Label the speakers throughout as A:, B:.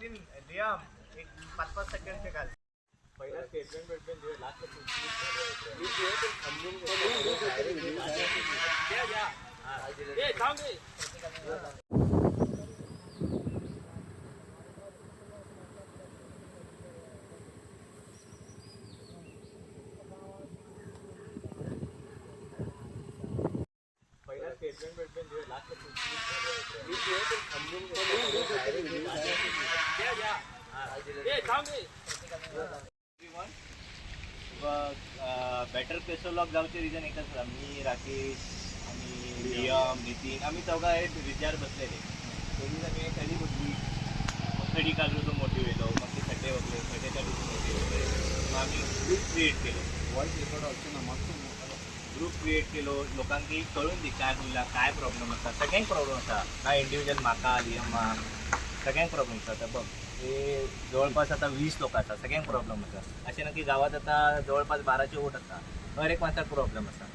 A: Nitin Liam एक 5-5 second के खाली पहिला स्टेटमेंट भेटले लास्ट स्टेटमेंट भेटले लास्ट बेटर पेसोलॉग जाऊचे रिजन एकच होता. मी राकेश आणि लियम नितीन आम्ही चौघा विचार बसलेले आम्ही खडी बसली खडी काढलो तो मोठी वेलो मग ते खड्डे बसले खड्डे काढून मोठी होते. मग आम्ही ग्रुप क्रिएट केलो. व्हॉइस रेकॉर्ड असतो ना मग ग्रुप क्रिएट केलो. लोकांकी कळून दी काय बोलला काय प्रॉब्लेम असता. सगळ्यांक प्रॉब्लेम असता ना इंडिव्हिज्युअल म्हाका लियमा सगळ्यांक प्रॉब्लेम असता. तर बघ हे जवळपास आता 20 लोक असतात. सगळ्यांक प्रॉब्लेम असता. असे ना की गावात आता जवळपास 12चे वोट असतात. हर एक माणसाक प्रॉब्लेम असता.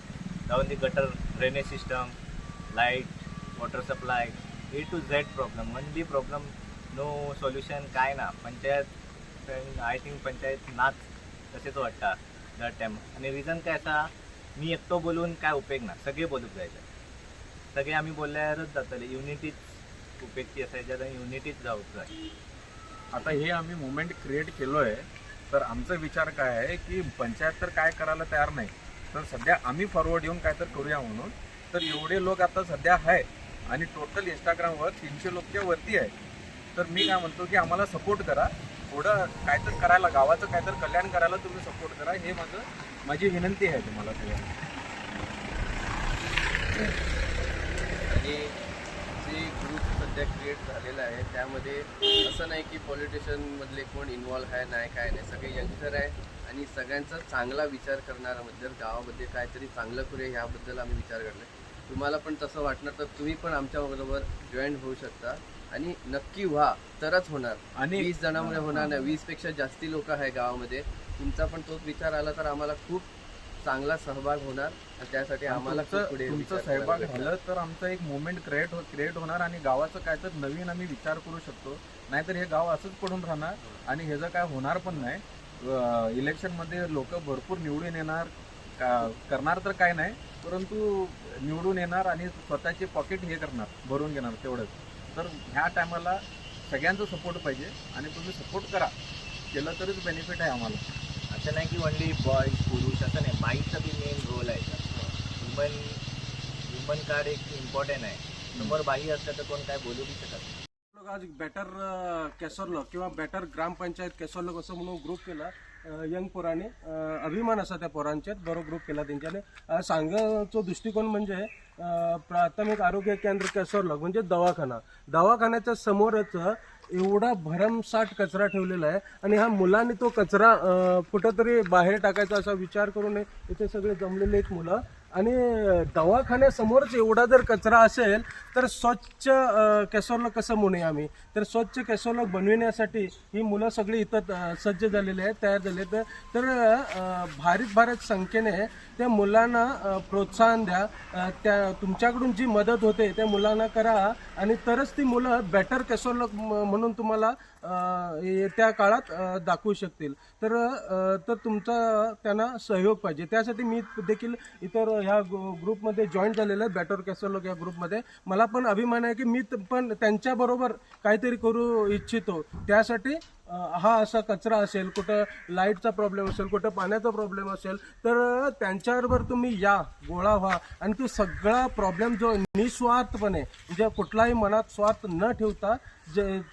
A: जाऊन ती gutter drainage system light water supply A to Z problem. Only problem no solution काय ना. पंचायत आय थिंक पंचायत नाच तसेच वाटता दर टाईम. आणि रिझन काय असा मी एकटो बोलून काय उपयोग ना. सगळे बोलूक जायचं. सगळे आम्ही बोलल्यावरच जातले. युनिटीच उपयोगी असायच्या तर युनिटीच जाऊक जाय.
B: आता हे आम्ही मुवमेंट क्रिएट केलो आहे तर आमचा विचार काय आहे की पंचायत तर काय करायला तयार नाही तर सध्या आम्ही फॉरवर्ड येऊन काय तर करूया म्हणून. तर एवढे लोक आता सध्या आहे आणि टोटल इंस्टाग्रामवर 300 लोकच्या वरती आहे. तर मी काय म्हणतो की आम्हाला सपोर्ट करा. थोडं काय तर करायला गावाचं काय तर कल्याण करायला तुम्ही सपोर्ट करा. हे माझी विनंती आहे तुम्हाला सगळ्यांना.
C: आणि जे ग्रुप सध्या क्रिएट झालेला आहे त्यामध्ये असं नाही की पॉलिटिशियनमधले कोण इन्व्हॉल्व आहे नाही काय नाही. सगळे यंगस्टर आहे आणि सगळ्यांचा चांगला विचार करणाऱ्याबद्दल गावामध्ये काहीतरी चांगलं करूया ह्याबद्दल आम्ही विचार करलो. तुम्हाला पण तसं वाटणार तर तुम्ही पण आमच्याबरोबर जॉईन होऊ शकता आणि नक्की व्हा तरच होणार. आणि 20 जणांमुळे होणार नाही. 20पेक्षा जास्ती लोक आहे गावामध्ये. तुमचा पण तोच विचार आला तर आम्हाला खूप चांगला सहभाग होणार. त्यासाठी आम्हाला
B: तुमचा सहभाग झालं तर आमचं एक मुवमेंट क्रिएट होणार आणि गावाचं काय तर नवीन आम्ही विचार करू शकतो. नाहीतर हे गाव असंच पडून राहणार आणि ह्याचं काय होणार पण नाही. इलेक्शनमध्ये लोक भरपूर निवडून येणार करणार तर काय नाही परंतु निवडून येणार आणि स्वतःचे पॉकेट हे करणार भरून घेणार तेवढंच. तर ह्या टायमाला सगळ्यांचा सपोर्ट पाहिजे आणि तुम्ही सपोर्ट करा. केलं तरच बेनिफिट आहे आम्हाला.
A: असं नाही की ओनली बॉईज पुरुष असं नाही. बाईचा बी मेन रोल आहे. वुमन कार्ड एक इम्पॉर्टंट आहे. समोर बाई असलं तर कोण काय बोलू बी शकत.
D: आज बेटर केसरलॉग किंवा बेटर ग्रामपंचायत केसरलॉग असं म्हणून ग्रुप केला यंग पोरांनी. अभिमान असा त्या पोरांच्यात बरो ग्रुप केला तेंच्याने. सांगचो दृष्टिकोन म्हणजे प्राथमिक आरोग्य केंद्र केसरलॉग म्हणजे दवाखान्याच्या समोरच एवढा भरमसाठ कचरा ठेवलेला आहे आणि ह्या मुलांनी तो कचरा कुठंतरी बाहेर टाकायचा असा विचार करून इथे सगळे जमलेले आहेत मुलं. आणि दवाखान्यासमोरच एवढा जर कचरा असेल तर स्वच्छ केसरलॉग कसं म्हणूया आम्ही. तर स्वच्छ केसरलॉग बनविण्यासाठी ही मुलं सगळी इथं सज्ज झालेली आहेत तयार झाले. तर भारीत संख्येने त्या मुलांना प्रोत्साहन द्या. त्या तुमच्याकडून जी मदत होते त्या मुलांना करा आणि तरच ती मुलं बेटर केसरलॉग म्हणून तुम्हाला येत्या काळात दाखवू शकतील. तर तुमचा त्यांना सहयोग पाहिजे. त्यासाठी मी देखील इतर ह्या ग्रुपमध्ये जॉईन झालेलं आहे बेटर केसरलॉग या ग्रुपमध्ये. मला पण अभिमान आहे की मी पण त्यांच्याबरोबर काहीतरी करू इच्छितो. त्यासाठी हा असा कचरा असेल कुठं लाईटचा प्रॉब्लेम असेल कुठं पाण्याचा प्रॉब्लेम असेल तर त्यांच्याबरोबर तुम्ही या गोळा व्हा आणि तो सगळा प्रॉब्लेम जो निस्वार्थपणे म्हणजे कुठलाही मनात स्वार्थ न ठेवता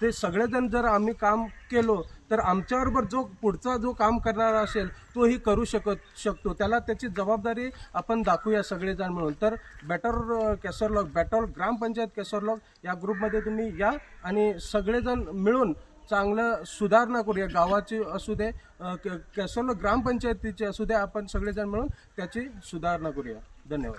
D: ते सगळेजण जर आम्ही काम केलो तर आमच्याबरोबर जो पुढचा जो काम करणारा असेल तोही करू शकतो. त्याला त्याची जबाबदारी आपण दाखवूया सगळेजण मिळून. तर बेटर केसरलॉग बेटर ग्रामपंचायत केसरलॉग या ग्रुपमध्ये तुम्ही या आणि सगळेजण मिळून चांगलं सुधारणा करूया. गावाची असू दे केसरलॉग ग्रामपंचायतीची असू दे आपण सगळेजण मिळून त्याची सुधारणा करूया. धन्यवाद.